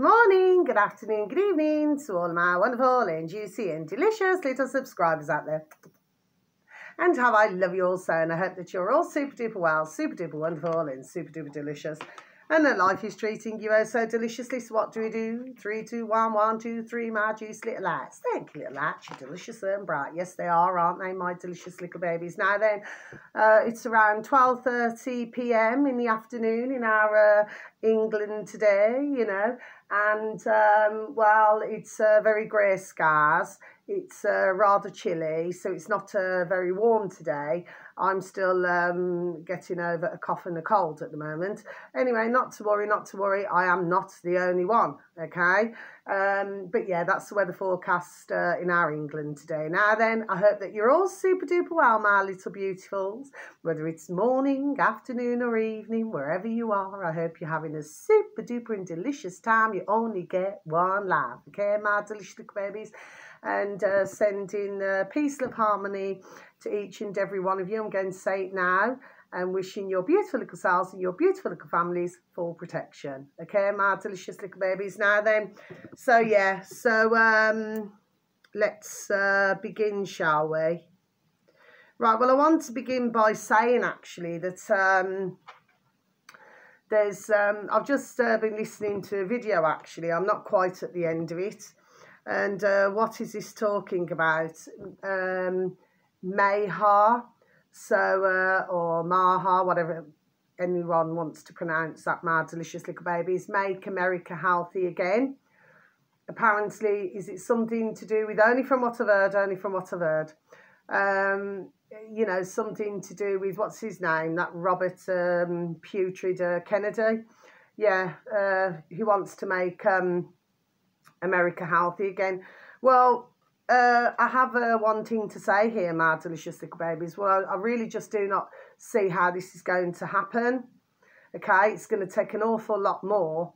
morning, good afternoon, good evening to all my wonderful and juicy and delicious little subscribers out there. And how I love you all so, and I hope that you're all super duper well, super duper wonderful and super duper delicious. And that life is treating you oh so deliciously. So what do we do? 3, 2, 1, 1, 2, 3, my juicy little lights. Thank you, little lights. You're delicious and bright. Yes, they are, aren't they, my delicious little babies? Now then, it's around 12:30 p.m. in the afternoon in our England today, you know. And, well, it's very grey skies. It's rather chilly, so it's not very warm today. I'm still getting over a cough and a cold at the moment. Anyway, not to worry, not to worry. I am not the only one, okay? But yeah, that's the weather forecast in our England today. Now then, I hope that you're all super duper well, my little beautifuls. Whether it's morning, afternoon or evening, wherever you are, I hope you're having a super duper and delicious time. You only get one life, okay, my delicious little babies? And sending peace, love, harmony to each and every one of you. I'm going to say it now, and wishing your beautiful little selves and your beautiful little families full protection. Okay, my delicious little babies. Now then, so yeah, so let's begin, shall we? Right, well, I want to begin by saying actually that there's I've just been listening to a video actually. I'm not quite at the end of it. And what is this talking about? Mayha, so, or Maha, whatever anyone wants to pronounce that, my delicious little babies. Make America Healthy Again. Apparently, is it something to do with, only from what I've heard, you know, something to do with, what's his name, that Robert Putrid Kennedy. Yeah, he wants to make America healthy again. Well, I have one thing to say here, my delicious little babies. Well, I really just do not see how this is going to happen. Okay, it's going to take an awful lot more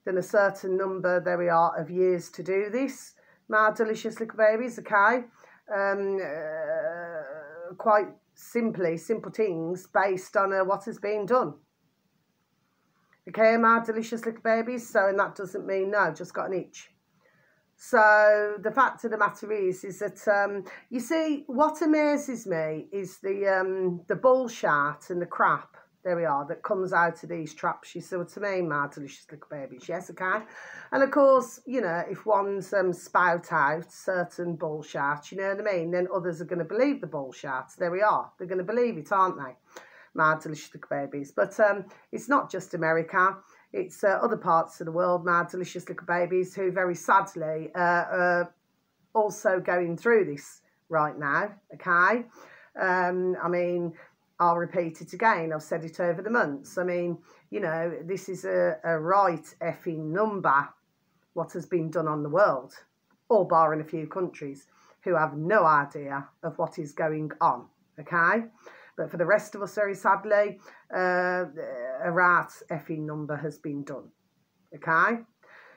than a certain number, there we are, of years to do this, my delicious little babies. Okay, quite simply, simple things based on what has been done. Okay, my delicious little babies. So, and that doesn't mean no, just got an itch. So the fact of the matter is that you see, what amazes me is the bullshit and the crap, there we are, that comes out of these traps. You see what I mean, my delicious little babies? Yes, okay. And of course, you know, if one's spout out certain bullshit, you know what I mean, then others are going to believe the bullshit. There we are. They're going to believe it, aren't they, my delicious little babies? But it's not just America. It's other parts of the world, my delicious little babies, who very sadly are also going through this right now, okay? I mean, I'll repeat it again. I've said it over the months. I mean, you know, this is a right effing number, what has been done on the world, all barring a few countries who have no idea of what is going on, okay? But for the rest of us, very sadly, a right effing number has been done, okay?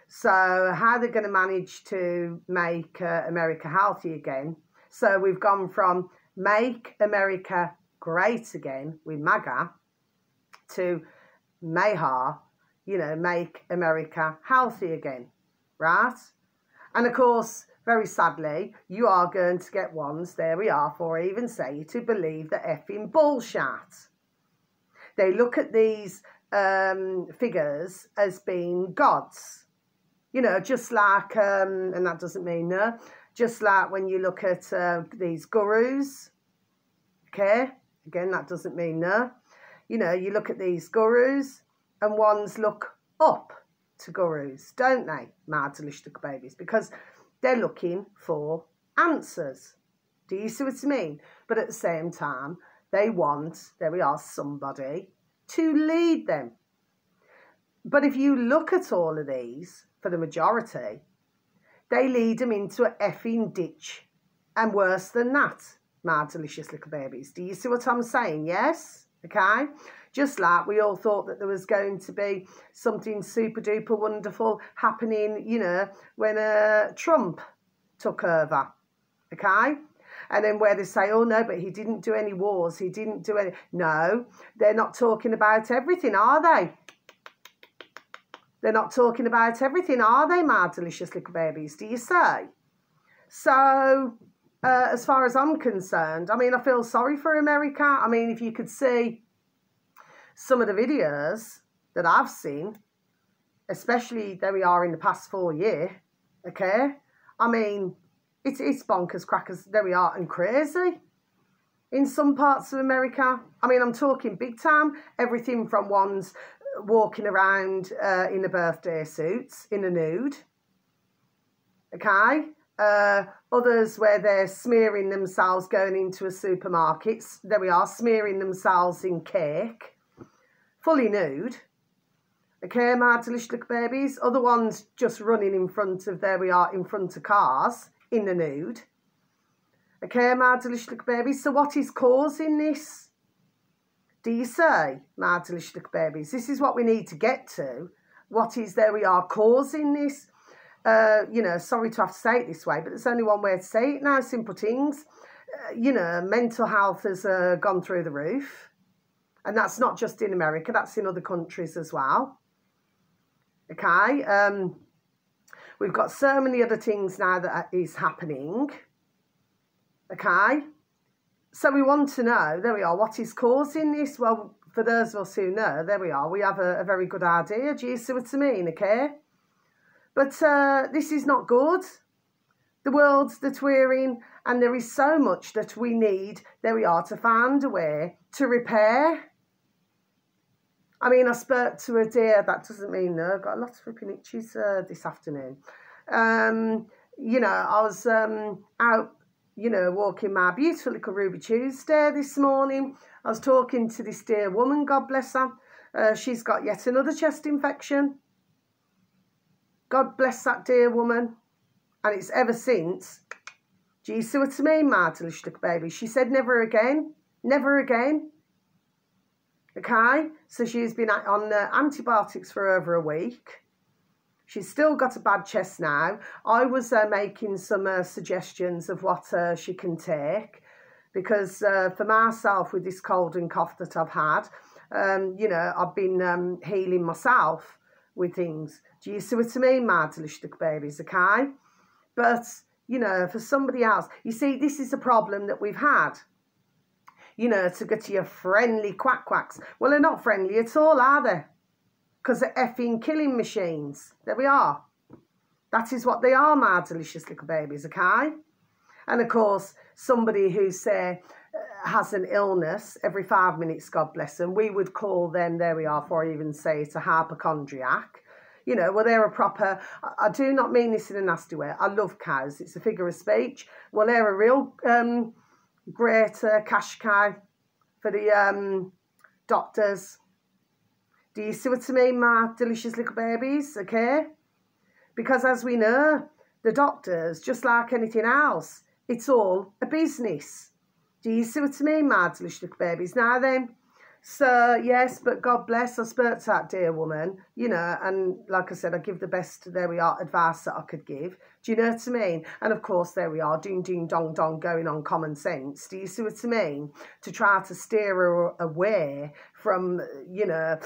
So how they're going to manage to make America healthy again. So we've gone from make America great again with MAGA to Mayha, you know, make America healthy again, right? And of course, very sadly, you are going to get ones, there we are, for I even say, to believe the effing bullshit. They look at these figures as being gods. You know, just like, and that doesn't mean no, just like when you look at these gurus, okay? Again, that doesn't mean no. You know, you look at these gurus and ones look up to gurus, don't they, my delicious little babies? Because they're looking for answers. Do you see what I mean? But at the same time, they want, there we are, somebody to lead them. But if you look at all of these, for the majority, they lead them into a effing ditch. And worse than that, my delicious little babies. Do you see what I'm saying? Yes? Okay? Just like we all thought that there was going to be something super duper wonderful happening, you know, when Trump took over, okay? And then where they say, oh no, but he didn't do any wars, he didn't do any... No, they're not talking about everything, are they? They're not talking about everything, are they, my delicious little babies, do you say? So, as far as I'm concerned, I mean, I feel sorry for America. I mean, if you could see some of the videos that I've seen, especially there we are in the past 4 years, okay? I mean, it's bonkers, crackers, there we are, and crazy in some parts of America. I mean, I'm talking big time, everything from ones walking around in the birthday suits, in the nude, okay? Others where they're smearing themselves going into a supermarket, there we are, smearing themselves in cake, fully nude. Okay, my delicious little babies. Other ones just running in front of, there we are, in front of cars, in the nude. Okay, my delicious little babies. So what is causing this? Do you say, my delicious little babies? This is what we need to get to. What is, there we are, causing this? You know, sorry to have to say it this way, but there's only one way to say it now, simple things. You know, mental health has gone through the roof. And that's not just in America, that's in other countries as well. Okay, we've got so many other things now that is happening. Okay, so we want to know, there we are, what is causing this? Well, for those of us who know, there we are, we have a very good idea. Do you see what I mean, okay? But this is not good. The world that we're in, and there is so much that we need, there we are, to find a way to repair. I mean, I spoke to a dear, that doesn't mean no, I've got a lot of flipping itches this afternoon. You know, I was out, you know, walking my beautiful little Ruby Tuesday this morning. I was talking to this dear woman, God bless her. She's got yet another chest infection. God bless that dear woman. And it's ever since. Do you see what I mean, my delicious little baby? She said never again, never again. Okay, so she's been on antibiotics for over a week. She's still got a bad chest now. I was making some suggestions of what she can take, because for myself, with this cold and cough that I've had, you know, I've been healing myself with things. Do you see what I mean, my delicious little babies, okay? But, you know, for somebody else, you see, this is a problem that we've had. You know, to get to your friendly quacks. Well, they're not friendly at all, are they? Because they're effing killing machines. There we are. That is what they are, my delicious little babies, okay? And, of course, somebody who, say, has an illness every 5 minutes, God bless them, we would call them, there we are, before I even say it's a hypochondriac. You know, well, they're a proper, I do not mean this in a nasty way. I love cows. It's a figure of speech. Well, they're a real... great cash cow for the doctors. Do you see what I mean, my delicious little babies, okay? Because as we know, the doctors, just like anything else, it's all a business. Do you see what I mean, my delicious little babies? Now then, so yes, but God bless, I spoke to that dear woman, you know, and like I said, I give the best, there we are, advice that I could give. Do you know what I mean? And of course, there we are, ding, ding, dong, dong, going on common sense. Do you see what I mean? To try to steer her away from, you know,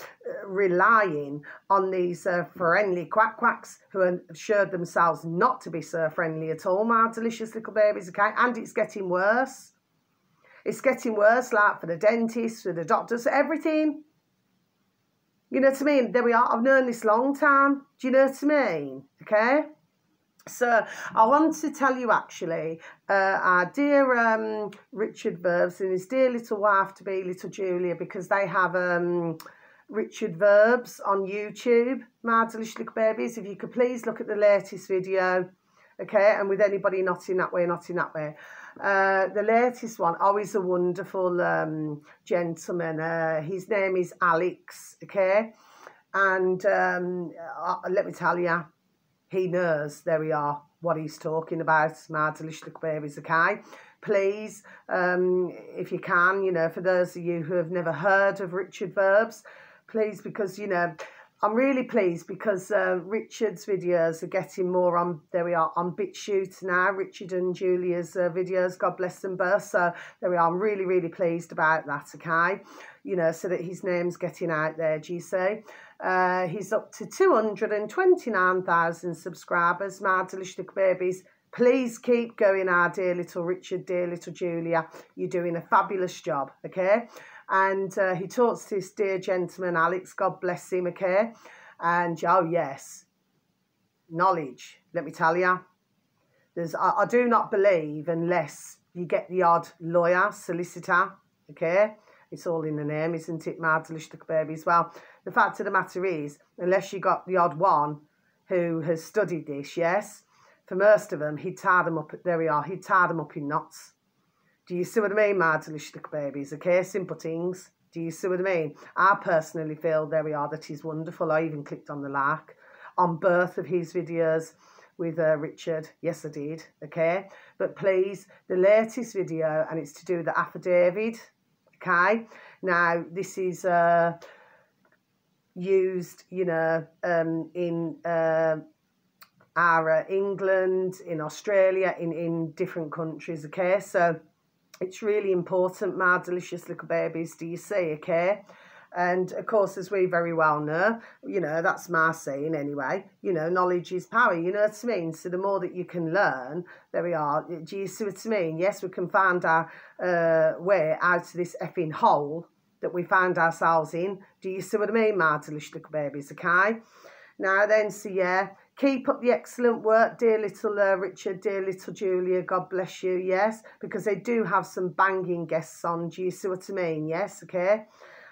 relying on these friendly quacks who have assured themselves not to be so friendly at all, my delicious little babies, okay? And it's getting worse. It's getting worse, like for the dentists, for the doctors, everything. You know what I mean? There we are. I've known this long time. Do you know what I mean? Okay? So I want to tell you, actually, our dear Richard Verbs and his dear little wife-to-be, little Julia, because they have Richard Verbs on YouTube, my delicious little babies. If you could please look at the latest video, okay? And with anybody not in that way, not in that way. The latest one, oh, he's a wonderful gentleman. His name is Alex, okay? And let me tell you, he knows, there we are, what he's talking about, my delicious little babies, okay? Please, if you can, you know, for those of you who have never heard of Richard Verbs, please, because, you know, I'm really pleased because Richard's videos are getting more on, there we are, on BitChute now, Richard and Julia's videos, God bless them both. So there we are, I'm really, really pleased about that, okay? You know, so that his name's getting out there, do you see? He's up to 229,000 subscribers. My delicious little babies, please keep going, our dear little Richard, dear little Julia. You're doing a fabulous job, okay? And he talks to this dear gentleman, Alex, God bless him, okay? And, oh, yes, knowledge, let me tell you. I do not believe unless you get the odd lawyer, solicitor, okay? It's all in the name, isn't it, my delicious little babies? Well, the fact of the matter is, unless you got the odd one who has studied this, yes, for most of them, he'd tie them up, there we are, he'd tie them up in knots. Do you see what I mean, my delicious little babies, okay? Simple things. Do you see what I mean? I personally feel, there we are, that he's wonderful. I even clicked on the like on both of his videos with Richard. Yes, I did, okay? But please, the latest video, and it's to do with the affidavit, okay? Now, this is used, you know, in our England, in Australia, in different countries, okay? So it's really important, my delicious little babies, do you see, okay? And, of course, as we very well know, you know, that's my saying anyway, you know, knowledge is power, you know what I mean? So the more that you can learn, there we are. Do you see what I mean? Yes, we can find our way out of this effing hole that we found ourselves in. Do you see what I mean, my delicious little babies, okay? Now then, so yeah, keep up the excellent work, dear little Richard, dear little Julia, God bless you, yes, because they do have some banging guests on, do you see what I mean, yes, okay?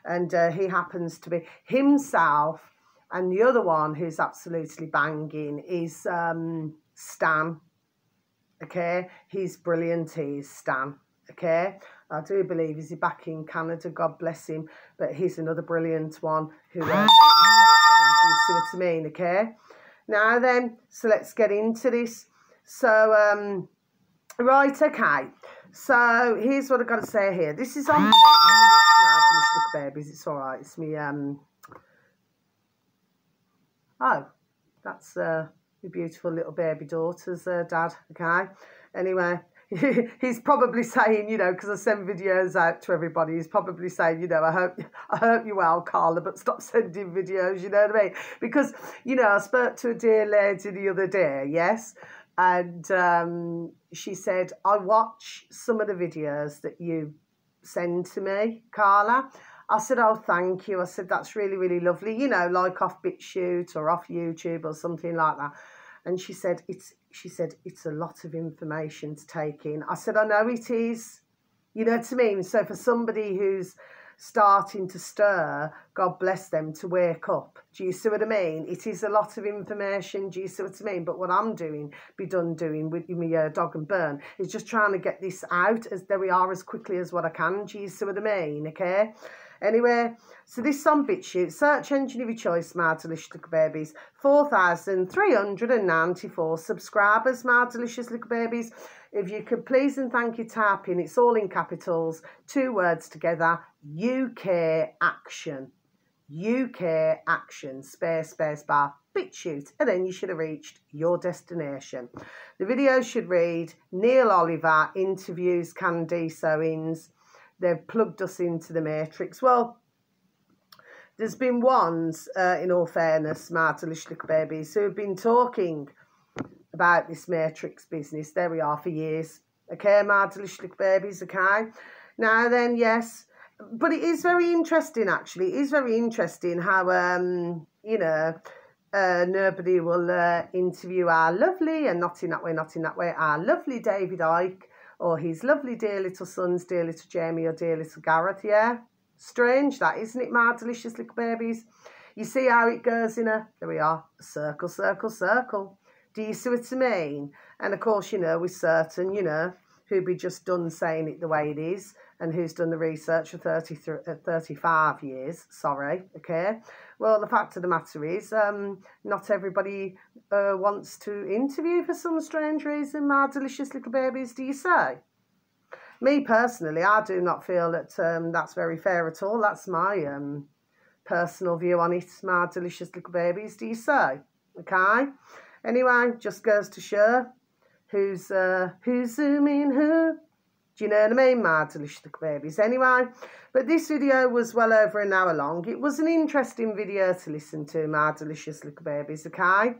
And he happens to be himself, and the other one who's absolutely banging is Stan, okay? He's brilliant, he's Stan, okay? I do believe he's back in Canada, God bless him, but he's another brilliant one who you see what I mean, okay? Now then, so let's get into this. So, right, okay. So, here's what I've got to say here. This is on... Look, babies, it's all right. It's me, Oh, that's your beautiful little baby daughter's dad, okay? Anyway, he's probably saying, you know, because I send videos out to everybody, he's probably saying, you know, I hope you're well, Carla, but stop sending videos, you know what I mean? Because, you know, I spoke to a dear lady the other day, yes, and she said, I watch some of the videos that you send to me, Carla. I said, oh, thank you. I said, that's really, really lovely, you know, like off BitChute or off YouTube or something like that. And she said, it's a lot of information to take in. I said, I know it is. You know what I mean? So for somebody who's starting to stir, God bless them, to wake up. Do you see what I mean? It is a lot of information. Do you see what I mean? But what I'm doing with my dog and burn is just trying to get this out as there we are as quickly as what I can. Do you see what I mean? Okay. Anyway, so this is on BitChute, search engine of your choice, my delicious little babies. 4,394 subscribers, my delicious little babies. If you could please and thank you type in, it's all in capitals, 2 words together, UK Action. UK Action, space bar, BitChute, and then you should have reached your destination. The video should read, Neil Oliver interviews Candice Owens. They've plugged us into the matrix. Well, there's been ones, in all fairness, my delicious little babies, who have been talking about this matrix business. There we are for years. Okay, my delicious little babies, okay? Now then, yes. But it is very interesting, actually. It is very interesting how, you know, nobody will interview our lovely, and not in that way, our lovely David Icke, or his lovely dear little sons, dear little Jamie or dear little Gareth, yeah? Strange that, isn't it, my delicious little babies? You see how it goes in a, there we are, a circle, circle, circle. Do you see what I mean? And, of course, you know, with certain, you know, who be just done saying it the way it is and who's done the research for 35 years, sorry, okay? Well, the fact of the matter is not everybody wants to interview for some strange reason, my delicious little babies, do you say? Me, personally, I do not feel that that's very fair at all. That's my personal view on it, my delicious little babies, do you say? Okay? Anyway, just goes to show who's zooming who. Do you know what I mean, my delicious little babies? Anyway, but this video was well over an hour long. It was an interesting video to listen to, my delicious little babies, okay?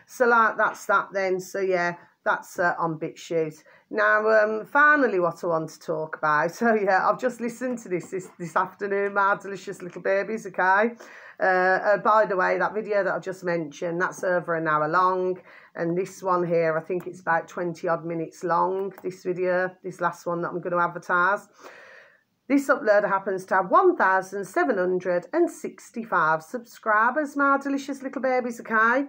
So, like, that's that then. So, yeah, that's on BitChute. Now, finally, what I want to talk about. So, yeah, I've just listened to this afternoon, my delicious little babies, okay? By the way, that video that I've just mentioned, that's over an hour long. And this one here, I think it's about 20 odd minutes long, this video, this last one that I'm going to advertise. This uploader happens to have 1,765 subscribers, my delicious little babies, okay,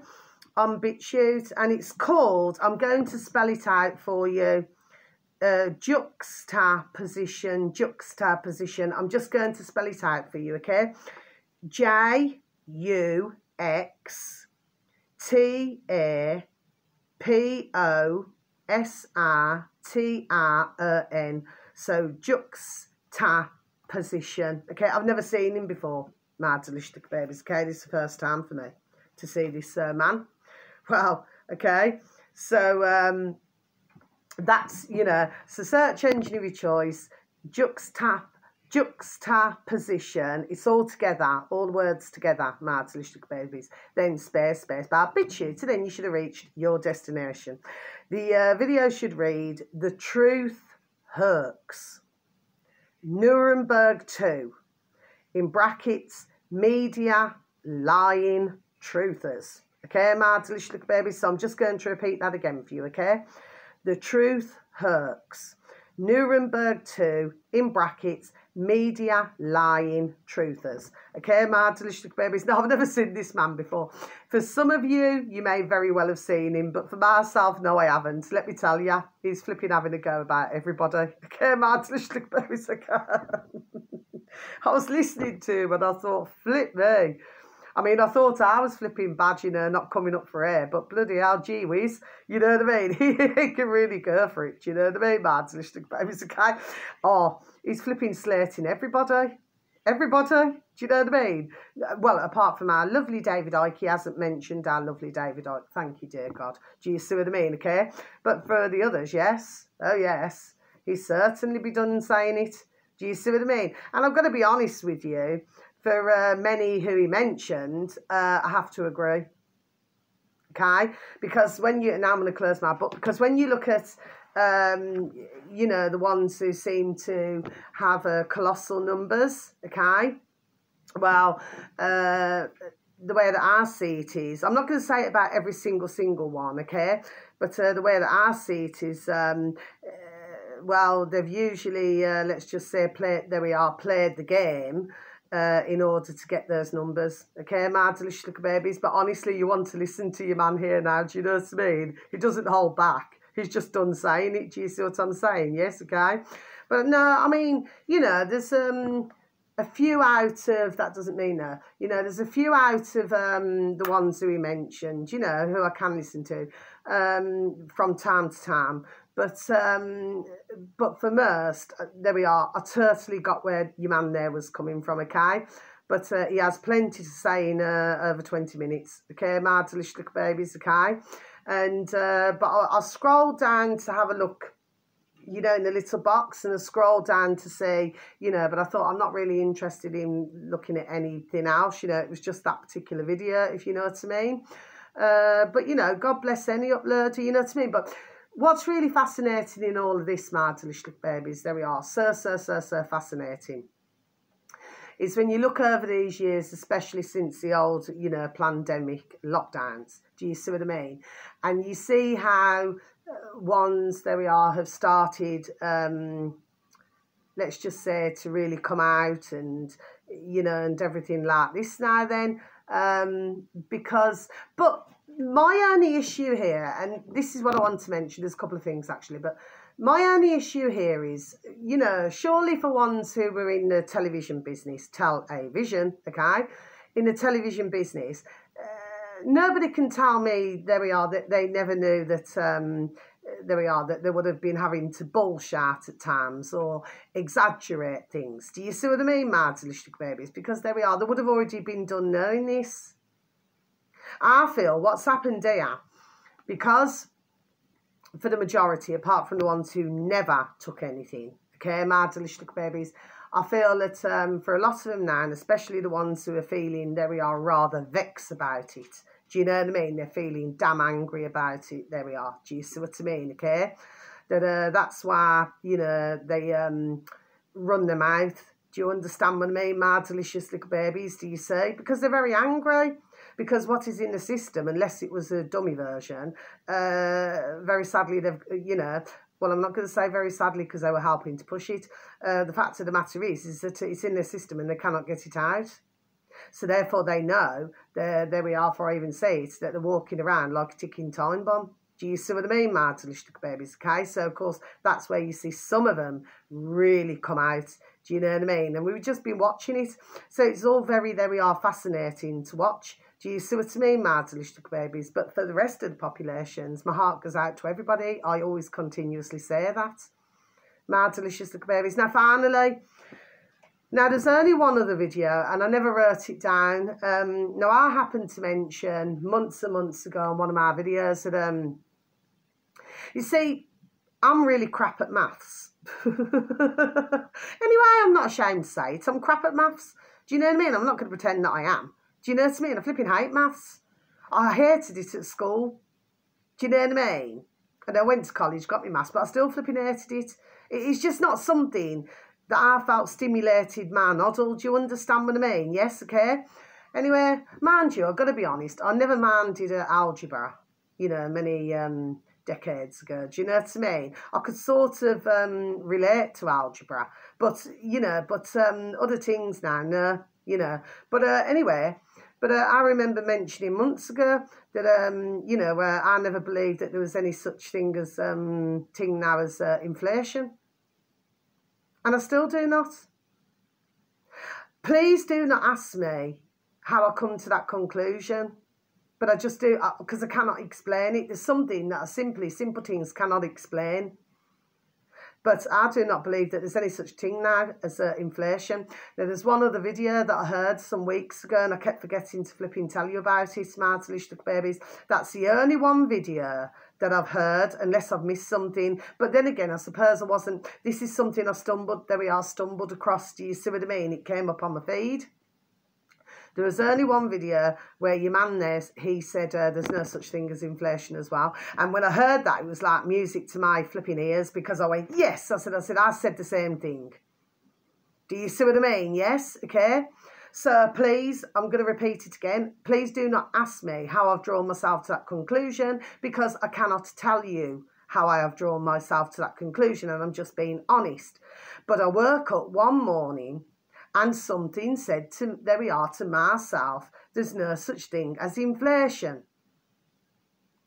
on BitChute. And it's called, I'm going to spell it out for you, juxtaposition. I'm just going to spell it out for you, okay? JUXTAPOSITION. So juxtaposition. Okay, I've never seen him before, my delicious babies. Okay, this is the first time for me to see this man. Well, okay, so that's, you know, so search engine of your choice, juxtaposition, it's all together, all words together, my delicious babies, then space bar, BitChute, so then you should have reached your destination. The video should read, The Truth Hurts, Nuremberg 2, in brackets, media lying truthers. Okay, my delicious little babies, so I'm just going to repeat that again for you, okay? The Truth Hurts, Nuremberg 2, in brackets, media lying truthers. Okay, my delicious little babies. Now, I've never seen this man before. For some of you, you may very well have seen him, but for myself, no, I haven't. Let me tell you, he's flipping having a go about everybody. Okay, my delicious little babies. Okay. I was listening to him and I thought, flip me. I mean, I thought I was flipping bad, you know, not coming up for air, but bloody hell, gee whiz, you know what I mean? He can really go for it, you know what I mean, man? Babies, okay? Oh, he's flipping slating everybody. Everybody, do you know what I mean? Well, apart from our lovely David Icke, he hasn't mentioned our lovely David Icke. Thank you, dear God. Do you see what I mean, okay? But for the others, yes. Oh, yes. He's certainly be done saying it. Do you see what I mean? And I've got to be honest with you, for many who he mentioned, I have to agree. Okay? Because when you, now I'm going to close my book, because when you look at, you know, the ones who seem to have colossal numbers, okay? Well, the way that I see it is, I'm not going to say it about every single one, okay? But the way that I see it is, well, they've usually, let's just say, played the game in order to get those numbers. Okay, my delicious little babies. But honestly, you want to listen to your man here now. Do you know what I mean? He doesn't hold back. He's just done saying it. Do you see what I'm saying? Yes, okay. But no, I mean, you know, there's a few out of, that doesn't mean no, you know, there's a few out of the ones who he mentioned, you know, who I can listen to from time to time. But for most, there we are. I totally got where your man there was coming from, okay? But he has plenty to say in over 20 minutes, okay, my delicious little babies, okay? And but I'll scroll down to have a look, you know, in the little box, and I scroll down to see, you know, but I thought I'm not really interested in looking at anything else, you know, it was just that particular video, if you know what I mean. But, you know, God bless any uploader, you know what I mean? But what's really fascinating in all of this, my delicious little babies, there we are, so fascinating, is when you look over these years, especially since the old, you know, pandemic lockdowns, do you see what I mean? And you see how ones, there we are, have started, let's just say, to really come out and, you know, and everything like this now then, because, but my only issue here, and this is what I want to mention, there's a couple of things actually, but my only issue here is, you know, surely for ones who were in the television business, television, okay, in the television business, nobody can tell me, there we are, that they never knew that, there we are, that they would have been having to bullshit at times or exaggerate things. Do you see what I mean, my delicious babies? Because there we are, they would have already been done knowing this. I feel what's happened here, because for the majority, apart from the ones who never took anything. Okay, my delicious little babies. I feel that for a lot of them now, and especially the ones who are feeling there we are rather vexed about it. Do you know what I mean? They're feeling damn angry about it. There we are. Do you see what I mean? Okay, that's why, you know, they run their mouth. Do you understand what I mean, my delicious little babies? Do you see? Because they're very angry. Because what is in the system, unless it was a dummy version, very sadly, they've, you know, well, I'm not going to say very sadly because they were helping to push it. The fact of the matter is that it's in their system and they cannot get it out. So therefore they know, there we are, for I even say it, that they're walking around like a ticking time bomb. Do you see what I mean, my delicious babies? Okay, so of course that's where you see some of them really come out. Do you know what I mean? And we've just been watching it. So it's all very, there we are, fascinating to watch. Do you see what I mean, my delicious babies? But for the rest of the populations, my heart goes out to everybody. I always continuously say that. My delicious little babies. Now, finally, now there's only one other video, and I never wrote it down. Now, I happened to mention months and months ago on one of my videos that, you see, I'm really crap at maths. Anyway, I'm not ashamed to say it. I'm crap at maths. Do you know what I mean? I'm not going to pretend that I am. Do you know what I mean? I flipping hate maths. I hated it at school. Do you know what I mean? And I went to college, got me maths, but I still flipping hated it. It's just not something that I felt stimulated my noddle. Do you understand what I mean? Yes, okay? Anyway, mind you, I've got to be honest, I never minded algebra, you know, many decades ago. Do you know what I mean? I could sort of relate to algebra, but, you know, other things now, no, you know. But anyway... But I remember mentioning months ago that, you know, I never believed that there was any such thing as inflation. And I still do not. Please do not ask me how I come to that conclusion. But I just do, because I cannot explain it. There's something that simple things cannot explain. But I do not believe that there's any such thing now as inflation. Now, there's one other video that I heard some weeks ago, and I kept forgetting to flipping tell you about it, my delicious babies. That's the only one video that I've heard, unless I've missed something. But then again, I suppose I wasn't. This is something I stumbled across. Do you see what I mean? It came up on my feed. There was only one video where your man there, he said there's no such thing as inflation as well. And when I heard that, it was like music to my flipping ears, because I went, yes. I said the same thing. Do you see what I mean? Yes, okay. So please, I'm going to repeat it again. Please do not ask me how I've drawn myself to that conclusion, because I cannot tell you how I have drawn myself to that conclusion, and I'm just being honest. But I woke up one morning and something said to, there we are, to myself, there's no such thing as inflation.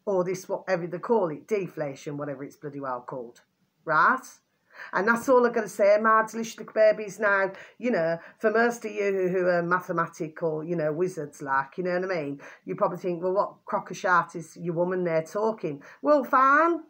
Or this, whatever they call it, deflation, whatever it's bloody well called. Right? And that's all I've got to say, my delicious babies. Now, you know, for most of you who are mathematical, you know, wizards like, you know what I mean? You probably think, well, what crock of shart is your woman there talking? Well, fine.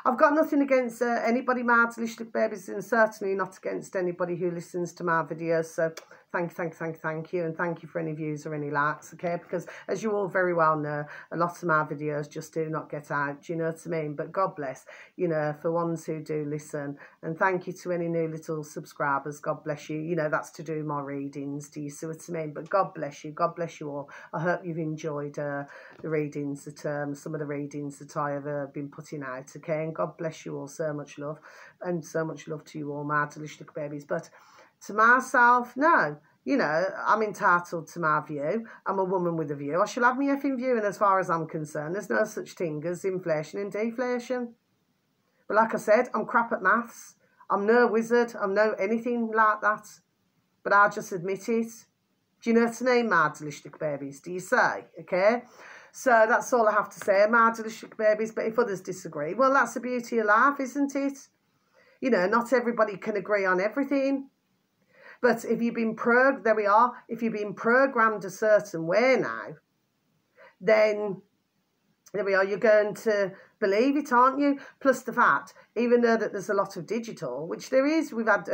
I've got nothing against anybody, my delicious babies, and certainly not against anybody who listens to my videos. So thank you, and thank you for any views or any likes, okay? Because as you all very well know, a lot of my videos just do not get out, do you know what I mean? But God bless, you know, for ones who do listen. And thank you to any new little subscribers, God bless you. You know, that's to do my readings, do you see what I mean? But God bless you all. I hope you've enjoyed the readings, that some of the readings that I have been putting out, okay? And God bless you all, so much love. And so much love to you all, my delicious babies. But to myself, no. You know, I'm entitled to my view. I'm a woman with a view. I shall have my effing view, and as far as I'm concerned, there's no such thing as inflation and deflation. But like I said, I'm crap at maths. I'm no wizard. I'm no anything like that. But I'll just admit it. Do you know what I mean, my delicious babies? Do you say? Okay? So that's all I have to say, my delicious babies. But if others disagree, well, that's the beauty of life, isn't it? You know, not everybody can agree on everything. But if you've been if you've been programmed a certain way now, then there we are, you're going to believe it, aren't you? Plus the fact, even though that there's a lot of digital, which there is, we've had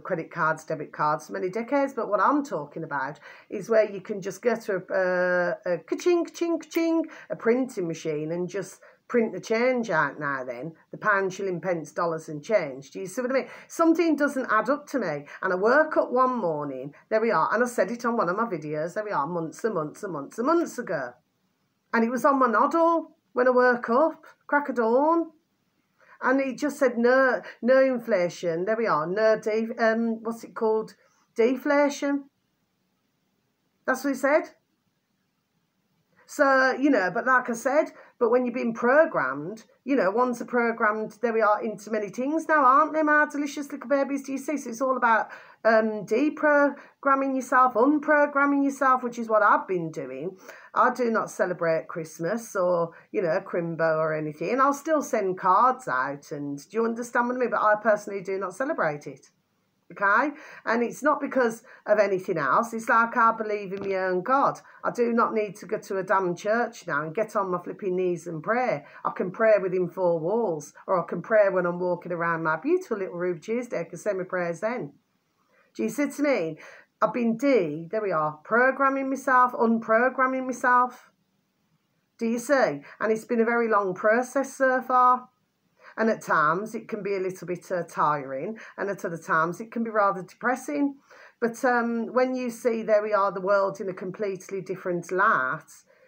credit cards, debit cards for many decades, but what I'm talking about is where you can just go to a ka-ching, ka-ching, ka-ching, a printing machine and just print the change out now then, the pound, shilling, pence, dollars and change. Do you see what I mean? Something doesn't add up to me. And I woke up one morning, there we are, and I said it on one of my videos, there we are, months ago. And it was on my noddle when I woke up, crack of dawn. And it just said no inflation, there we are, what's it called? Deflation. That's what it said. So, you know, but like I said, but when you've been programmed, you know, ones are programmed, there we are, into many things now, aren't they, my delicious little babies, do you see? So it's all about deprogramming yourself, unprogramming yourself, which is what I've been doing. I do not celebrate Christmas or, you know, Crimbo or anything. And I'll still send cards out, and do you understand what I mean? But I personally do not celebrate it. Okay, and it's not because of anything else. It's like I believe in my own God. I do not need to go to a damn church now and get on my flipping knees and pray. I can pray within four walls, or I can pray when I'm walking around my beautiful little Ruby Tuesday. I can say my prayers then. Do you see what I mean? I've been there we are, programming myself, unprogramming myself. Do you see? And it's been a very long process so far. And at times it can be a little bit tiring, and at other times it can be rather depressing. But when you see, there we are, the world in a completely different light,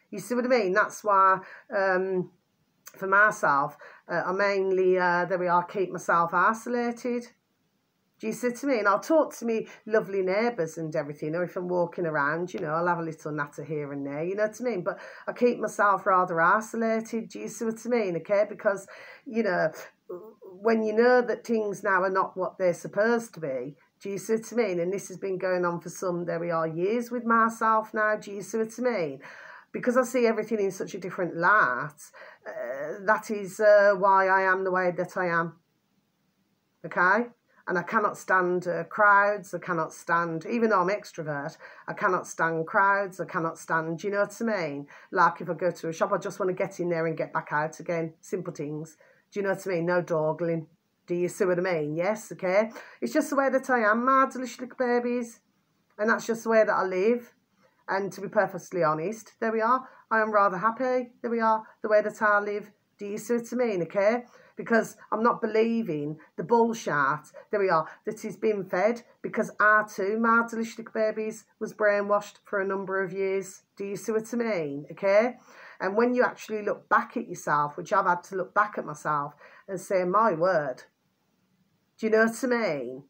you see what I mean? That's why, for myself, I mainly, there we are, keep myself isolated. Do you see what I mean? I'll talk to me lovely neighbours and everything, or if I'm walking around, you know, I'll have a little natter here and there, you know what I mean? But I keep myself rather isolated, do you see what I mean? Okay, because, you know, when you know that things now are not what they're supposed to be, do you see what I mean? And this has been going on for some, there we are, years with myself now, do you see what I mean? Because I see everything in such a different light, that is why I am the way that I am, okay? And I cannot stand crowds, I cannot stand, even though I'm extrovert, I cannot stand crowds, I cannot stand, do you know what I mean? Like if I go to a shop, I just want to get in there and get back out again. Simple things. Do you know what I mean? No dawdling. Do you see what I mean? Yes, okay? It's just the way that I am, my delicious little babies. And that's just the way that I live. And to be perfectly honest, there we are, I am rather happy, there we are, the way that I live. Do you see what I mean, okay? Because I'm not believing the bullshit, there we are, that is being fed, because I too, my delicious little babies, was brainwashed for a number of years. Do you see what I mean, okay? And when you actually look back at yourself, which I've had to look back at myself and say, my word, do you know what I mean?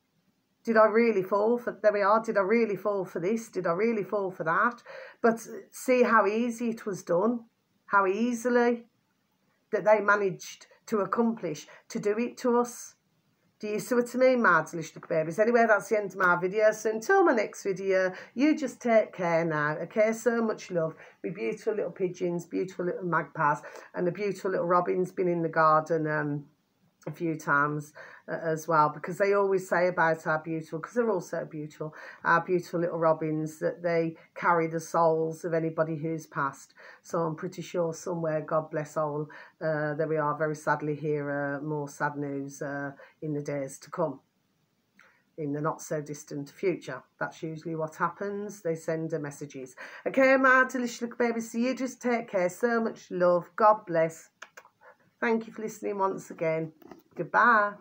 Did I really fall for, there we are, did I really fall for this? Did I really fall for that? But see how easy it was done, how easily that they managed to accomplish, to do it to us. Do you see what I mean, my delicious little babies? Anyway, that's the end of my video. So until my next video, you just take care now, okay? So much love. My beautiful little pigeons, beautiful little magpies, and the beautiful little robins been in the garden a few times as well, because they always say about our beautiful, because they're all so beautiful, our beautiful little robins, that they carry the souls of anybody who's passed. So I'm pretty sure somewhere, God bless all, there we are, very sadly hear more sad news in the days to come, in the not so distant future. That's usually what happens. They send messages. Okay, my delicious little babies, so you just take care. So much love. God bless. Thank you for listening once again. Goodbye.